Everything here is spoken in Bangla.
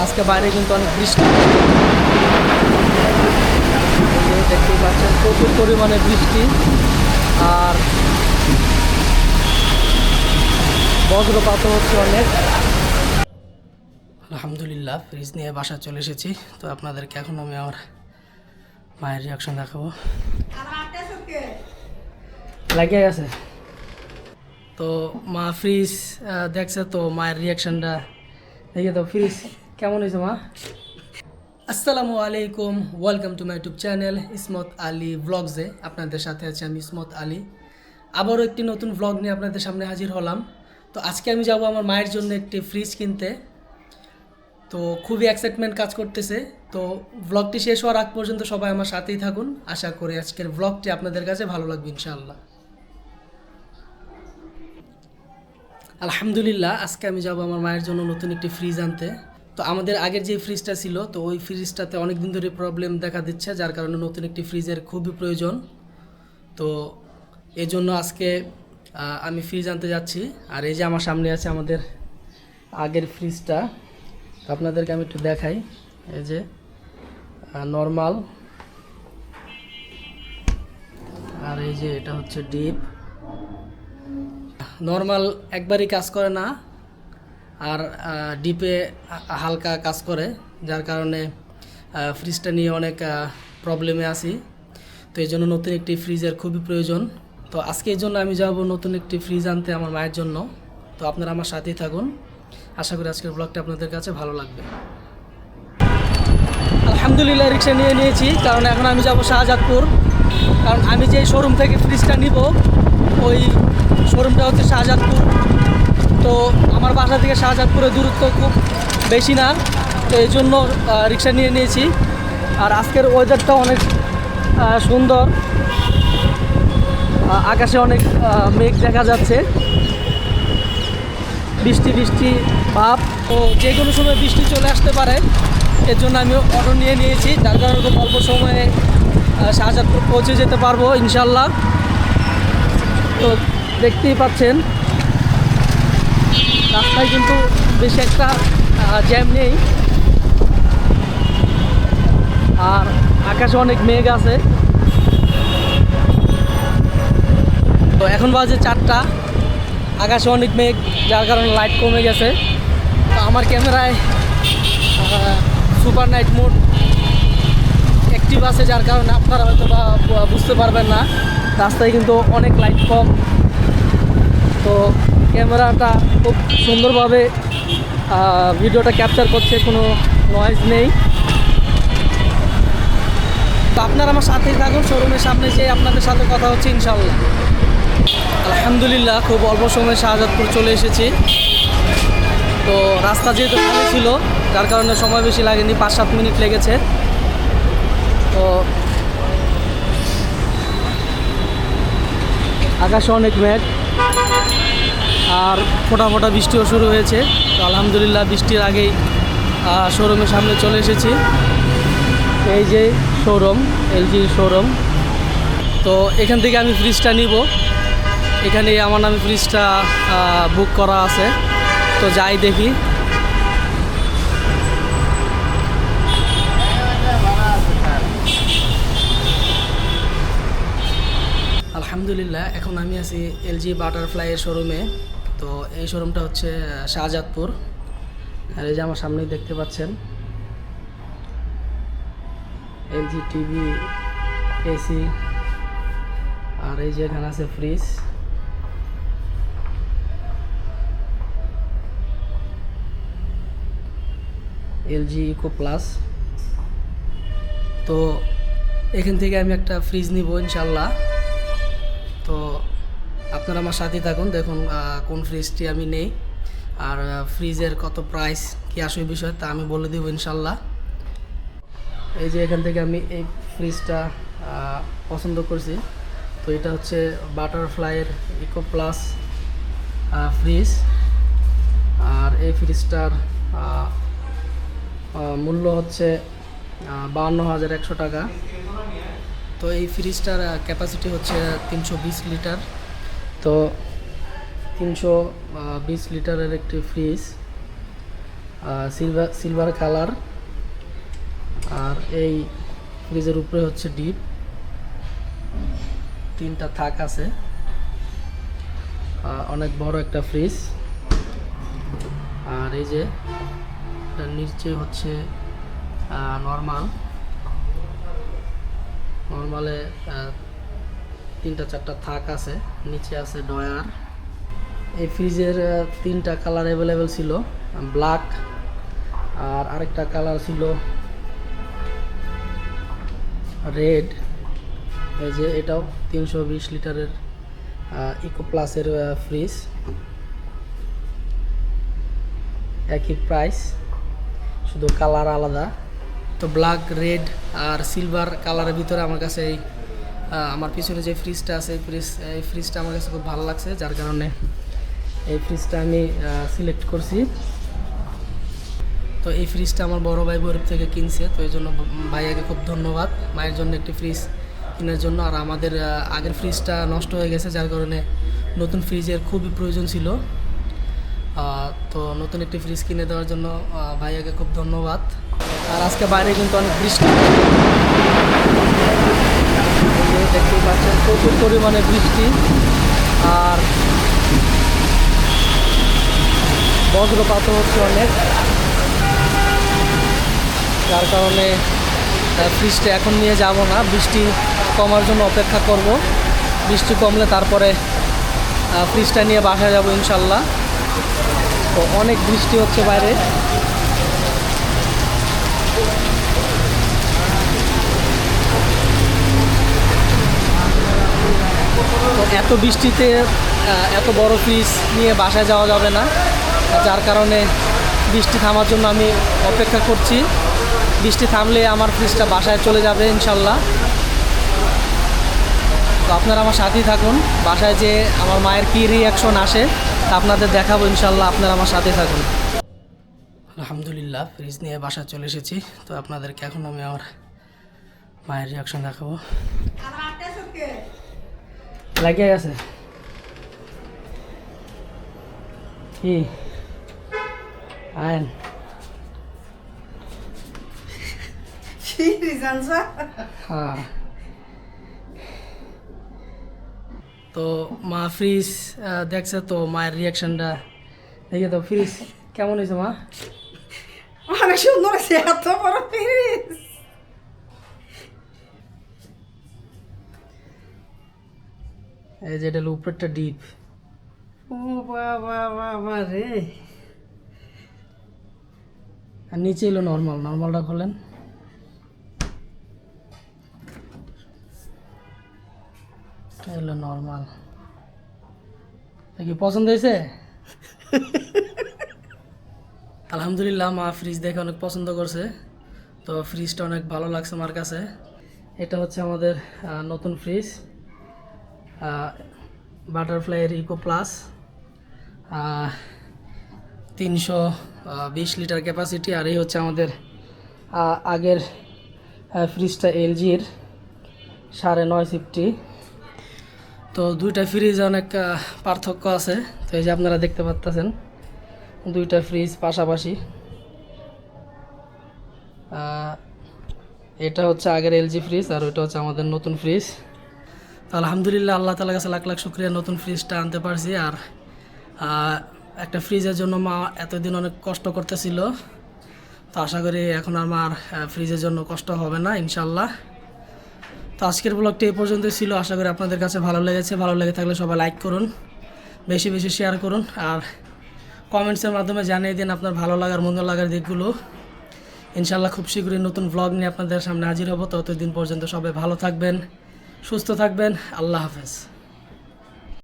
আজকে বাইরে কিন্তু অনেক বৃষ্টি, দেখতেই পাচ্ছেন প্রচুর পরিমাণে বৃষ্টি আর বজ্রপাতও হচ্ছে অনেক। আলহামদুলিল্লাহ ফ্রিজ নিয়ে বাসা চলে এসেছি। তো আপনাদেরকে এখন আমি আমার মায়ের রিয়াকশন দেখাবো। লাগিয়ে গেছে তো মা ফ্রিজ দেখছে, তো মায়ের রিয়াকশনটা দেখে। তো ফ্রিজ কেমন হয়েছে মা? আসসালামু আলাইকুম, welcome to my YouTube channel Ismat Ali ব্লগসে। আপনাদের সাথে আছি আমি ইসমত আলী। আবারও একটি নতুন ব্লগ নিয়ে আপনাদের সামনে হাজির হলাম। তো আজকে আমি যাব আমার মায়ের জন্য একটি ফ্রিজ কিনতে। তো খুবই এক্সাইটমেন্ট কাজ করতেছে। তো ব্লগটি শেষ হওয়ার আগ পর্যন্ত সবাই আমার সাথেই থাকুন। আশা করি আজকের ব্লগটি আপনাদের কাছে ভালো লাগবে ইনশাআল্লাহ। আলহামদুলিল্লাহ আজকে আমি যাব আমার মায়ের জন্য নতুন একটি ফ্রিজ আনতে। তো আমাদের আগের যে ফ্রিজটা ছিল, তো ওই ফ্রিজটাতে অনেক দিন ধরে প্রবলেম দেখা দিচ্ছে, যার কারণে নতুন একটি ফ্রিজের খুবই প্রয়োজন। তো এই জন্য আজকে আমি ফ্রিজ আনতে যাচ্ছি। আর এই যে আমার সামনে আছে আমাদের আগের ফ্রিজটা, তো আপনাদেরকে আমি একটু দেখাই। এই যে নর্মাল, আর এই যে এটা হচ্ছে ডিপ। নর্মাল একবারই কাজ করে না, আর ডিপে হালকা কাজ করে, যার কারণে ফ্রিজটা নিয়ে অনেক প্রবলেমে আছি। তো এই জন্য নতুন একটি ফ্রিজের খুবই প্রয়োজন। তো আজকে এই জন্য আমি যাব নতুন একটি ফ্রিজ আনতে আমার মায়ের জন্য। তো আপনারা আমার সাথেই থাকুন, আশা করি আজকের ব্লগটা আপনাদের কাছে ভালো লাগবে। আলহামদুলিল্লাহ রিক্সা নিয়ে নিয়েছি, কারণ এখন আমি যাব শাহজাদপুর। কারণ আমি যে শোরুম থেকে ফ্রিজটা নিব, ওই শোরুমটা হচ্ছে শাহজাদপুর। তো আমার বাসা থেকে শাহজাদপুরের দূরত্ব খুব বেশি না, তো এই জন্য রিক্সা নিয়ে নিয়েছি। আর আজকের ওয়েদারটা অনেক সুন্দর, আকাশে অনেক মেঘ দেখা যাচ্ছে, বৃষ্টি বৃষ্টি ভাব। তো যে কোনো সময় বৃষ্টি চলে আসতে পারে, এর জন্য আমি অটো নিয়ে নিয়েছি, যার কারণে খুব অল্প সময়ে শাহজাদপুর পৌঁছে যেতে পারবো ইনশাল্লাহ। তো দেখতেই পাচ্ছেন রাস্তায় কিন্তু বেশি একটা জ্যাম নেই, আর আকাশে অনেক মেঘ আছে। তো এখন বাজে 4টা, আকাশে অনেক মেঘ, যার কারণে লাইট কমে গেছে। তো আমার ক্যামেরায় সুপার নাইট মোড অ্যাক্টিভ আছে, যার কারণে আপনারা হয়তো বা বুঝতে পারবেন না, রাস্তায় কিন্তু অনেক লাইট কম। তো ক্যামেরাটা খুব সুন্দরভাবে ভিডিওটা ক্যাপচার করছে, কোনো নয়েজ নেই। তো আপনারা আমার সাথেই থাকুন, শোরুমের সামনে যেয়ে আপনাদের সাথে কথা হচ্ছে ইনশাআল্লাহ। আলহামদুলিল্লাহ খুব অল্প সময়ে শাহজাদপুর চলে এসেছি। তো রাস্তা যেহেতু খালি ছিল, যার কারণে সময় বেশি লাগেনি, 5-7 মিনিট লেগেছে। তো আকাশে অনেক মেঘ আর ফোঁটা ফোঁটা বৃষ্টিও শুরু হয়েছে। তো আলহামদুলিল্লাহ বৃষ্টির আগেই শোরুমের সামনে চলে এসেছি। এই যে শোরুম, এলজি শোরুম। তো এখান থেকে আমি ফ্রিজটা নিব, এখানে আমার নামে ফ্রিজটা বুক করা আছে। তো যাই দেখি। আলহামদুলিল্লাহ এখন আমি আছি এলজি বাটারফ্লাইয়ের শোরুমে। তো এই শোরুমটা হচ্ছে শাহজাদপুর। আর এই যে আমার সামনেই দেখতে পাচ্ছেন এলজি টিভি, এসি, আর এই যে এখানে আছে ফ্রিজ। LG eco plus. তো এখান থেকে আমি একটা ফ্রিজ নিব ইনশাল্লাহ। তো আপনারা আমার সাথেই থাকুন, দেখুন কোন ফ্রিজটি আমি নেই, আর ফ্রিজের কত প্রাইস কী আসল বিষয় তা আমি বলে দেবো ইনশাল্লাহ। এই যে এখান থেকে আমি এই ফ্রিজটা পছন্দ করছি। তো এটা হচ্ছে বাটারফ্লাইয়ের ইকো প্লাস ফ্রিজ। আর এই ফ্রিজটার মূল্য হচ্ছে 52,100 টাকা। তো এই ফ্রিজটার ক্যাপাসিটি হচ্ছে 320 লিটার। তো 320 লিটারের একটি ফ্রিজ। Silver colour. আর এই ফ্রিজের উপরে হচ্ছে ডিপ, 3টা থাক আছে। অনেক বড় একটা ফ্রিজ। আর এই যে নিচে হচ্ছে নর্মালে 3টা 4টা থাক আছে, নিচে আছে ডয়ার। এই ফ্রিজের 3টা কালার অ্যাভেলেবেল ছিল, ব্ল্যাক আর আরেকটা কালার ছিল রেড। এই যে এটাও 320 লিটারের ইকো প্লাসের ফ্রিজ, একই প্রাইস, শুধু কালার আলাদা। তো ব্ল্যাক, রেড আর সিলভার কালারের ভিতরে আমার কাছে আমার পিছনে যে ফ্রিজটা আছে এই ফ্রিজটা আমার কাছে খুব ভালো লাগছে, যার কারণে এই ফ্রিজটা আমি সিলেক্ট করছি। তো এই ফ্রিজটা আমার বড় ভাই বরিব থেকে কিনছে, তো এই জন্য ভাইয়াকে খুব ধন্যবাদ মায়ের জন্য একটি ফ্রিজ কেনার জন্য। আর আমাদের আগের ফ্রিজটা নষ্ট হয়ে গেছে, যার কারণে নতুন ফ্রিজের খুবই প্রয়োজন ছিল। তো নতুন একটি ফ্রিজ কিনে দেওয়ার জন্য ভাইয়াকে খুব ধন্যবাদ। আর আজকে বাইরে কিন্তু অনেক বৃষ্টি, দেখতেই পাচ্ছেন প্রচুর পরিমাণে বৃষ্টি। আর বজ্রপাতও হচ্ছে অনেক, যার কারণে ফ্রিজটা এখন নিয়ে যাব না, বৃষ্টি কমার জন্য অপেক্ষা করব। বৃষ্টি কমলে তারপরে ফ্রিজটা নিয়ে বাসায় যাব ইনশাল্লাহ। তো অনেক বৃষ্টি হচ্ছে বাইরে। তো এত বৃষ্টিতে এত বড় ফ্রিজ নিয়ে বাসায় যাওয়া যাবে না, যার কারণে বৃষ্টি থামার জন্য আমি অপেক্ষা করছি। বৃষ্টি থামলে আমার ফ্রিজটা বাসায় চলে যাবে ইনশাল্লাহ। তো আপনারা আমার সাথেই থাকুন, বাসায় যে আমার মায়ের কী রিয়াকশন আসে তা আপনাদের দেখাবো ইনশাল্লাহ। আপনারা আমার সাথে থাকুন। আলহামদুলিল্লাহ, ফ্রিজ নিয়ে বাসায় চলে এসেছি। তো আপনাদেরকে এখন আমি আমার মায়ের রিয়াকশন দেখাবো। লাগিয়ে গেছে কি আইন হ্যাঁ। তো মা ফ্রিজ দেখছে, তো মায়ের রিয়াকশনটা দেখে। তো ফ্রিজ কেমন হয়েছে মা? অনেক সুন্দর আছে, এত বড় ফ্রিজ। এই যে এটা হলো উপরেরটা ডিপ। ও বাবা বাবা রে। আর নিচে এলো নর্মালটা খোলেন। এলো নর্মাল। কি পছন্দ হয়েছে? আলহামদুলিল্লাহ, মা ফ্রিজ দেখে অনেক পছন্দ করছে। তো ফ্রিজটা অনেক ভালো লাগছে আমার কাছে। এটা হচ্ছে আমাদের নতুন ফ্রিজ, বাটারফ্লাইয়ের ইকো প্লাস, 320 লিটার ক্যাপাসিটি। আর এই হচ্ছে আমাদের আগের ফ্রিজটা এলজির 9.5 সিফটি। তো দুইটা ফ্রিজ অনেক পার্থক্য আছে। তো এই যে আপনারা দেখতে পাচ্ছেন দুইটা ফ্রিজ পাশাপাশি। এটা হচ্ছে আগের এলজি ফ্রিজ আর ওইটা হচ্ছে আমাদের নতুন ফ্রিজ। তো আলহামদুলিল্লাহ, আল্লাহ তাআলার কাছে লাখ লাখ শুকরিয়া, নতুন ফ্রিজটা আনতে পারছি। আর একটা ফ্রিজের জন্য মা এতদিন অনেক কষ্ট করতেছিল। তো আশা করি এখন আমার ফ্রিজের জন্য কষ্ট হবে না ইনশাল্লাহ। তো আজকের ব্লগটি এই পর্যন্তই ছিল। আশা করি আপনাদের কাছে ভালো লেগেছে। ভালো লেগে থাকলে সবাই লাইক করুন, বেশি বেশি শেয়ার করুন, আর কমেন্টসের মাধ্যমে জানিয়ে দিন আপনার ভালো লাগার মন্দ লাগার দিকগুলো। ইনশাল্লাহ খুব শীঘ্রই নতুন ব্লগ নিয়ে আপনাদের সামনে হাজির হব। ততদিন পর্যন্ত সবাই ভালো থাকবেন, সুস্থ থাকবেন। আল্লাহ হাফেজ।